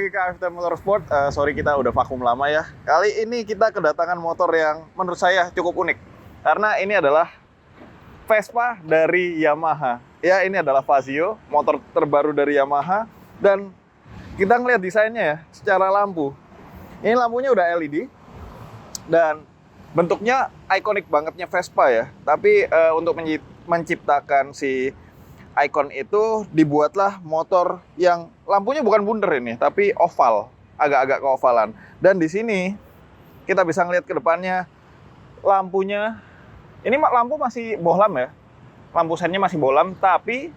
lagi ke AFT Motorsport. Sorry kita udah vakum lama ya. Kali ini kita kedatangan motor yang menurut saya cukup unik. Karena ini adalah Vespa dari Yamaha. Ya, ini adalah Fazio, motor terbaru dari Yamaha. Dan kita ngeliat desainnya ya, secara lampu. Ini lampunya udah LED. Dan bentuknya ikonik bangetnya Vespa ya. Tapi untuk menciptakan si ikon itu dibuatlah motor yang lampunya bukan bundar ini, tapi oval, agak-agak keovalan. Dan di sini kita bisa ngeliat ke depannya lampunya. Ini lampu masih bohlam ya, lampu sennya masih bohlam, tapi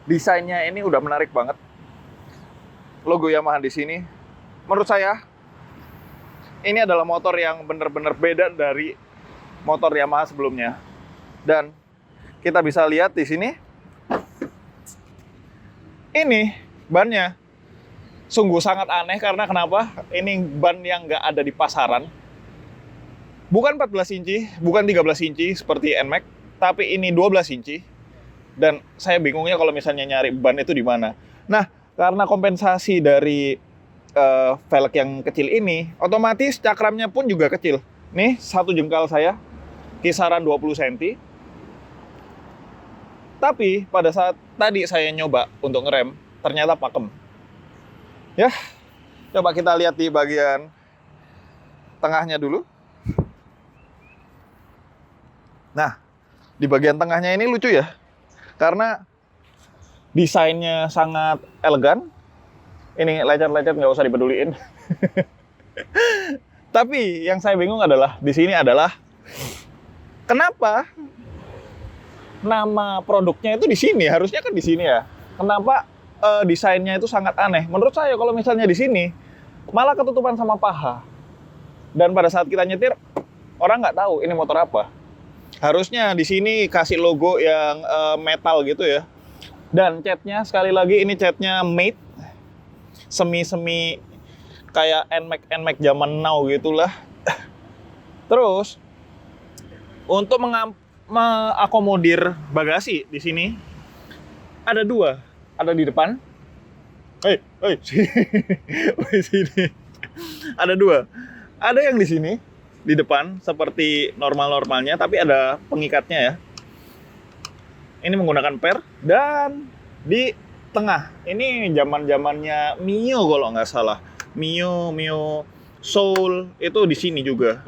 desainnya ini udah menarik banget. Logo Yamaha di sini, menurut saya ini adalah motor yang benar-benar beda dari motor Yamaha sebelumnya. Dan kita bisa lihat di sini, ini bannya sungguh sangat aneh karena kenapa? Ini ban yang nggak ada di pasaran. Bukan 14 inci, bukan 13 inci seperti NMAX, tapi ini 12 inci. Dan saya bingungnya kalau misalnya nyari ban itu di mana. Nah, karena kompensasi dari velg yang kecil ini, otomatis cakramnya pun juga kecil. Nih, satu jengkal saya, kisaran 20 cm. Tapi pada saat tadi saya nyoba untuk ngerem, ternyata pakem. Ya, coba kita lihat di bagian tengahnya dulu. Nah, di bagian tengahnya ini lucu ya, karena desainnya sangat elegan. Ini lecet-lecet nggak usah dipeduliin. Tapi yang saya bingung adalah di sini adalah kenapa nama produknya itu di sini, harusnya kan di sini ya. Kenapa desainnya itu sangat aneh? Menurut saya kalau misalnya di sini malah ketutupan sama paha. Dan pada saat kita nyetir, orang nggak tahu ini motor apa. Harusnya di sini kasih logo yang metal gitu ya. Dan catnya sekali lagi ini catnya matte, semi-semi kayak NMAX zaman now gitulah. Terus untuk mengakomodir bagasi di sini ada dua, ada di depan. Sini. Ada dua. Ada yang di sini di depan seperti normal-normalnya, tapi ada pengikatnya ya. Ini menggunakan per, dan di tengah ini zaman-zamannya Mio kalau nggak salah. Mio Soul itu di sini juga.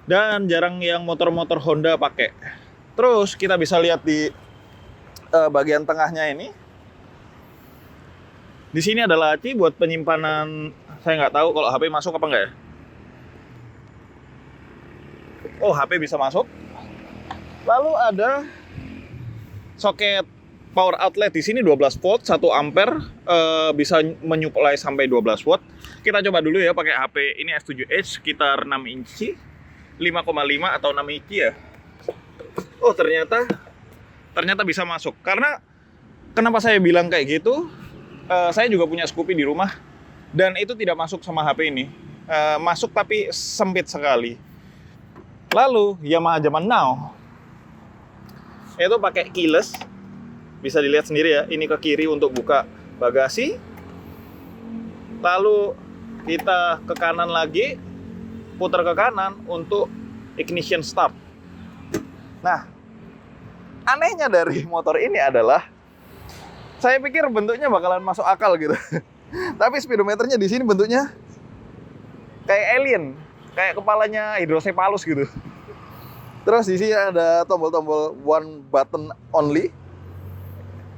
Dan jarang yang motor-motor Honda pakai. Terus kita bisa lihat di bagian tengahnya ini. Di sini ada laci buat penyimpanan. Saya nggak tahu kalau HP masuk apa enggak ya. Oh, HP bisa masuk. Lalu ada soket power outlet di sini 12 volt, 1 ampere, bisa menyuplai sampai 12 watt. Kita coba dulu ya pakai HP ini S7Edge sekitar 6 inci. 5,5 atau 6 inci ya. Oh, ternyata bisa masuk. Karena kenapa saya bilang kayak gitu? Saya juga punya Scoopy di rumah dan itu tidak masuk sama HP ini. Masuk tapi sempit sekali. Lalu Yamaha zaman now itu pakai keyless. Bisa dilihat sendiri ya, ini ke kiri untuk buka bagasi. Lalu kita ke kanan lagi, putar ke kanan untuk ignition start. Nah, anehnya dari motor ini adalah saya pikir bentuknya bakalan masuk akal gitu. Tapi speedometernya di sini bentuknya kayak alien, kayak kepalanya hidrocephalus gitu. Terus di sini ada tombol-tombol one button only.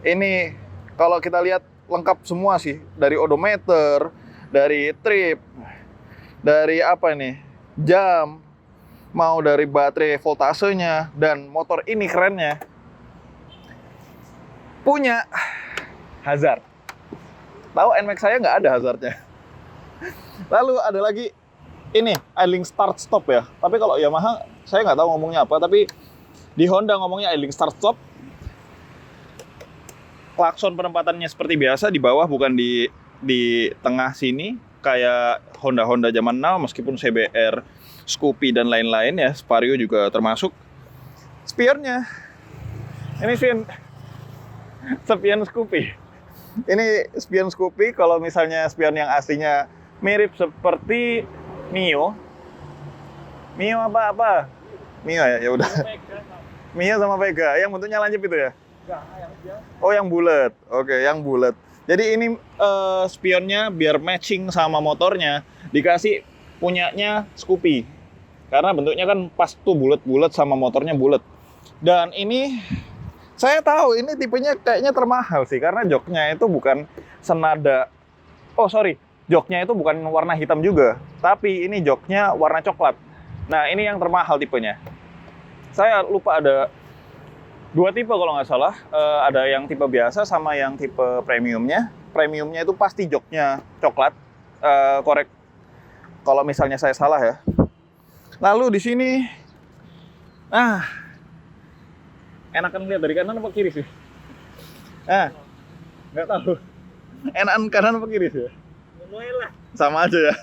Ini kalau kita lihat lengkap semua sih, dari odometer, dari trip, dari apa ini, jam, mau dari baterai voltasenya. Dan motor ini kerennya punya hazard. Tahu NMAX saya nggak ada hazardnya. Lalu ada lagi ini idling start stop ya. Tapi kalau Yamaha saya nggak tahu ngomongnya apa, tapi di Honda ngomongnya idling start stop. Klakson penempatannya seperti biasa di bawah, bukan di tengah sini kayak Honda zaman now, meskipun CBR, Scoopy dan lain-lain ya, Vario juga termasuk. Spionnya ini spion Scoopy. Ini spion Scoopy. Kalau misalnya spion yang aslinya mirip seperti Mio. Mio apa? Mio ya, ya udah. Mio sama Vega. Yang bentuknya lancip itu ya? Oh, yang bulat. Oke, yang bulat. Jadi ini spionnya biar matching sama motornya dikasih punyanya Scoopy. Karena bentuknya kan pas tuh bulat-bulat sama motornya bulat. Dan ini saya tahu ini tipenya kayaknya termahal sih karena joknya itu bukan senada. Oh, sorry. Joknya itu bukan warna hitam juga, tapi ini joknya warna coklat. Nah, ini yang termahal tipenya. Saya lupa ada 2 tipe kalau nggak salah. Ada yang tipe biasa sama yang tipe premiumnya. Premiumnya itu pasti joknya coklat. Korek kalau misalnya saya salah ya. Lalu di sini, enakan lihat dari kanan apa kiri sih? Nggak tahu. Enakan kanan apa kiri sih? Sama aja ya.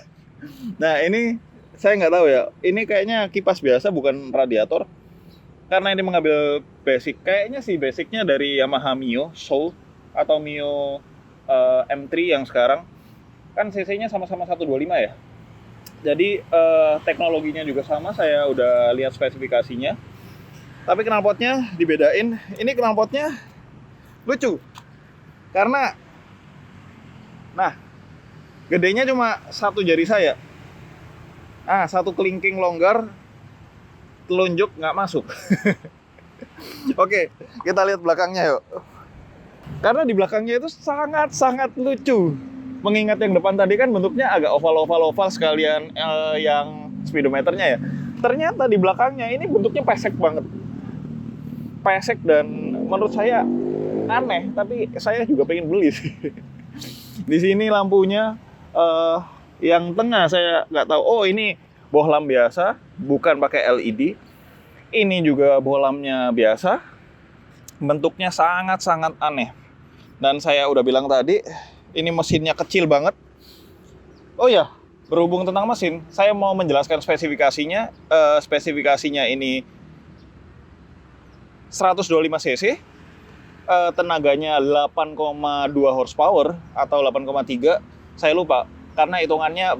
Nah, ini saya nggak tahu ya. Ini kayaknya kipas biasa bukan radiator. Karena ini mengambil basic. Kayaknya sih basicnya dari Yamaha Mio Soul atau Mio M3 yang sekarang. Kan cc-nya sama-sama 125 ya. Jadi teknologinya juga sama. Saya udah lihat spesifikasinya. Tapi knalpotnya dibedain. Ini knalpotnya lucu. Karena gedenya cuma 1 jari saya. Satu kelingking longgar, telunjuk nggak masuk. Oke, kita lihat belakangnya yuk. Karena di belakangnya itu sangat-sangat lucu. Mengingat yang depan tadi kan bentuknya agak oval sekalian yang speedometernya ya. Ternyata di belakangnya ini bentuknya pesek banget. Pesek dan menurut saya aneh, tapi saya juga pengen beli sih. Di sini lampunya yang tengah saya nggak tahu. Oh, ini bohlam biasa, bukan pakai LED. Ini juga bohlamnya biasa. Bentuknya sangat-sangat aneh. Dan saya udah bilang tadi, ini mesinnya kecil banget. Oh ya, berhubung tentang mesin, saya mau menjelaskan spesifikasinya. Spesifikasinya ini 125 cc. Tenaganya 8,2 horsepower atau 8,3. Saya lupa, karena hitungannya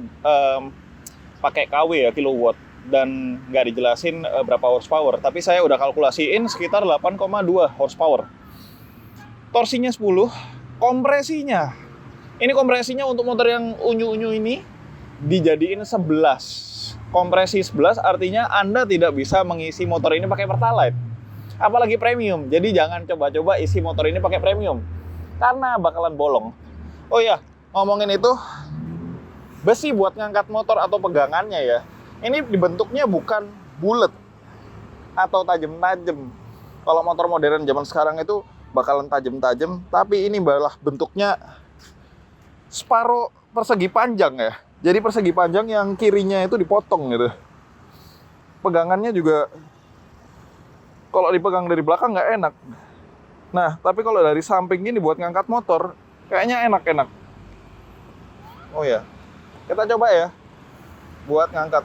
pakai KW ya, kilowatt, dan nggak dijelasin berapa horsepower. Tapi saya udah kalkulasiin sekitar 8,2 horsepower. Torsinya 10, kompresinya. Ini kompresinya untuk motor yang unyu-unyu ini dijadiin 11. Kompresi 11 artinya Anda tidak bisa mengisi motor ini pakai Pertalite. Apalagi premium. Jadi jangan coba-coba isi motor ini pakai premium. Karena bakalan bolong. Oh iya, ngomongin itu, besi buat ngangkat motor atau pegangannya ya, ini dibentuknya bukan bulat atau tajam-tajam. Kalau motor modern zaman sekarang itu bakalan tajam-tajam, tapi ini malah bentuknya separuh persegi panjang ya. Jadi persegi panjang yang kirinya itu dipotong gitu. Pegangannya juga kalau dipegang dari belakang nggak enak. Nah, tapi kalau dari samping ini buat ngangkat motor, kayaknya enak-enak. Oh ya, kita coba ya buat ngangkat.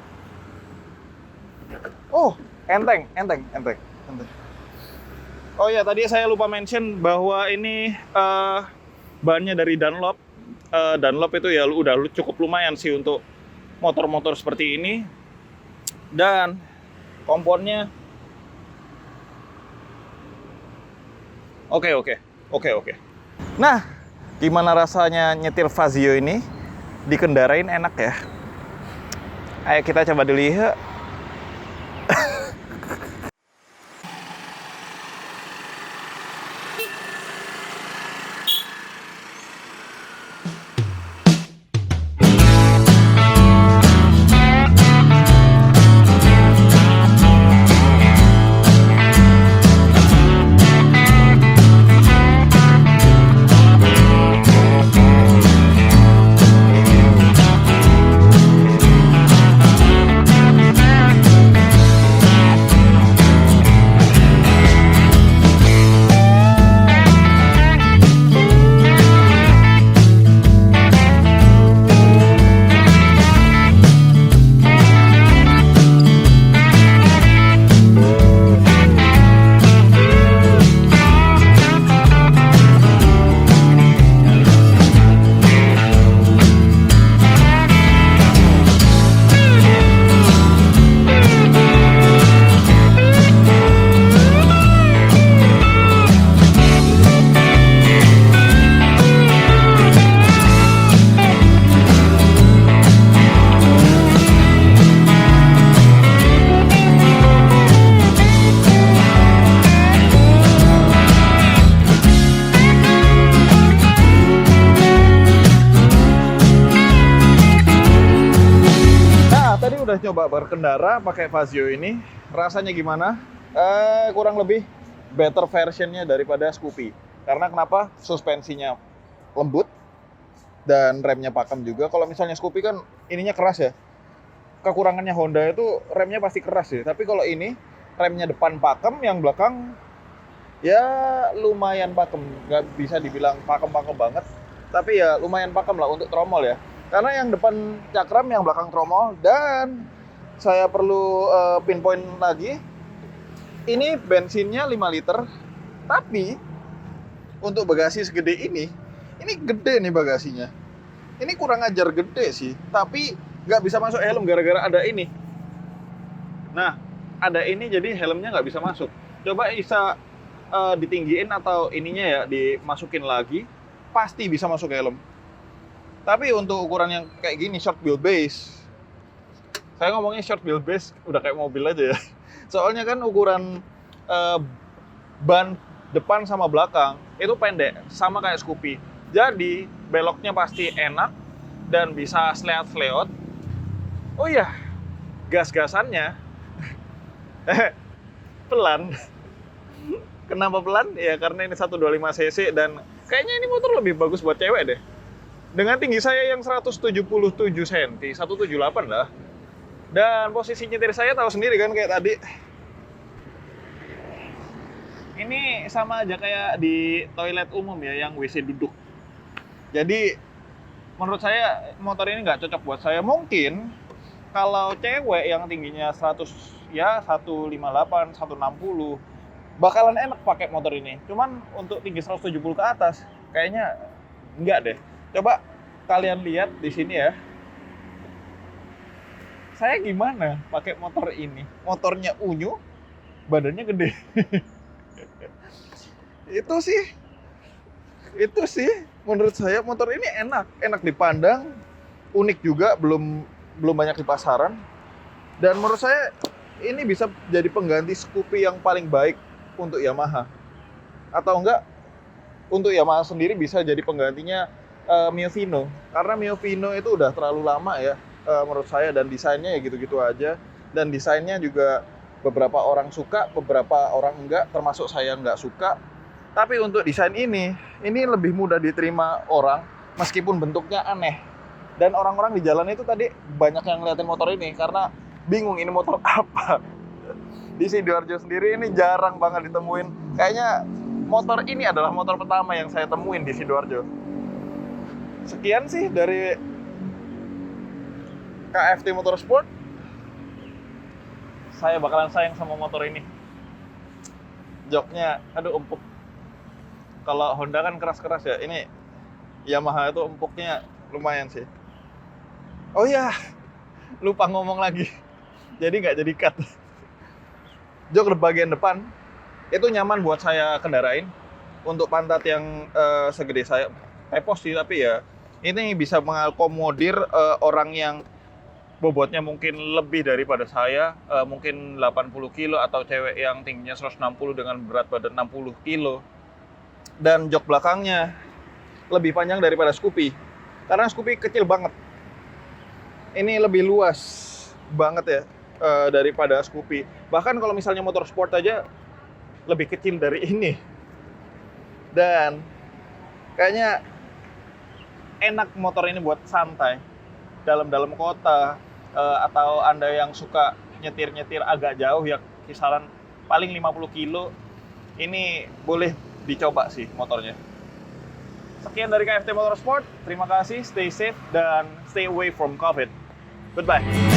Oh, enteng. Oh ya, tadi saya lupa mention bahwa ini bahannya dari Dunlop. Dunlop itu ya udah cukup lumayan sih untuk motor-motor seperti ini. Dan komponnya Oke. Nah, gimana rasanya nyetir Fazio ini? Dikendarain enak ya? Ayo kita coba dulu ya. udah coba berkendara pakai Fazio ini, rasanya gimana? Kurang lebih better versionnya daripada Scoopy. Karena kenapa? Suspensinya lembut dan remnya pakem juga. Kalau misalnya Scoopy kan ininya keras ya. Kekurangannya Honda itu remnya pasti keras ya. Tapi kalau ini remnya depan pakem, yang belakang ya lumayan pakem. Nggak bisa dibilang pakem-pakem banget. Tapi ya lumayan pakem lah untuk tromol ya. Karena yang depan cakram, yang belakang tromol. Dan saya perlu pinpoint lagi, ini bensinnya 5 liter. Tapi untuk bagasi segede ini gede nih bagasinya. Ini kurang ajar gede sih. Tapi nggak bisa masuk helm gara-gara ada ini. Nah, ada ini jadi helmnya nggak bisa masuk. Coba bisa ditinggiin atau ininya ya dimasukin lagi, pasti bisa masuk helm. Tapi untuk ukuran yang kayak gini, short wheelbase, saya ngomongnya short wheelbase udah kayak mobil aja ya. Soalnya kan ukuran ban depan sama belakang itu pendek, sama kayak Scoopy. Jadi beloknya pasti enak dan bisa sleot-sleot. Oh iya, gas-gasannya pelan. Kenapa pelan? Ya karena ini 125 cc dan kayaknya ini motor lebih bagus buat cewek deh. Dengan tinggi saya yang 177 cm, 178 lah. Dan posisi nyetir saya tahu sendiri kan kayak tadi. Ini sama aja kayak di toilet umum ya, yang WC duduk. Jadi menurut saya motor ini nggak cocok buat saya. Mungkin kalau cewek yang tingginya 158, 160 bakalan enak pakai motor ini. Cuman untuk tinggi 170 ke atas kayaknya enggak deh. Coba kalian lihat di sini ya. Saya gimana pakai motor ini? Motornya unyu, badannya gede. Itu sih menurut saya motor ini enak dipandang, unik juga, belum banyak di pasaran. Dan menurut saya ini bisa jadi pengganti Scoopy yang paling baik untuk Yamaha. Atau enggak, untuk Yamaha sendiri bisa jadi penggantinya Mio Vino. Karena Mio Vino itu udah terlalu lama ya menurut saya, dan desainnya ya gitu-gitu aja. Dan desainnya juga beberapa orang suka, beberapa orang enggak, termasuk saya enggak suka. Tapi untuk desain ini lebih mudah diterima orang meskipun bentuknya aneh. Dan orang-orang di jalan itu tadi banyak yang ngeliatin motor ini karena bingung ini motor apa. Di Sidoarjo sendiri ini jarang banget ditemuin. Kayaknya motor ini adalah motor pertama yang saya temuin di Sidoarjo. Sekian sih dari KFT Motorsport. Saya bakalan sayang sama motor ini. Joknya, aduh empuk. Kalau Honda kan keras-keras ya. Ini Yamaha itu empuknya lumayan sih. Oh iya, lupa ngomong lagi. Jadi nggak jadi cut. Jok di bagian depan itu nyaman buat saya kendarain. Untuk pantat yang segede saya, tepos sih, tapi ya ini bisa mengakomodir orang yang bobotnya mungkin lebih daripada saya, mungkin 80 kilo, atau cewek yang tingginya 160 dengan berat badan 60 kilo. Dan jok belakangnya lebih panjang daripada Scoopy. Karena Scoopy kecil banget. Ini lebih luas banget ya daripada Scoopy. Bahkan kalau misalnya motor sport aja lebih kecil dari ini. Dan kayaknya enak motor ini buat santai dalam kota, atau Anda yang suka nyetir agak jauh ya, kisaran paling 50 kilo, ini boleh dicoba sih motornya. Sekian dari KFT Motorsport, terima kasih, stay safe dan stay away from COVID. Goodbye.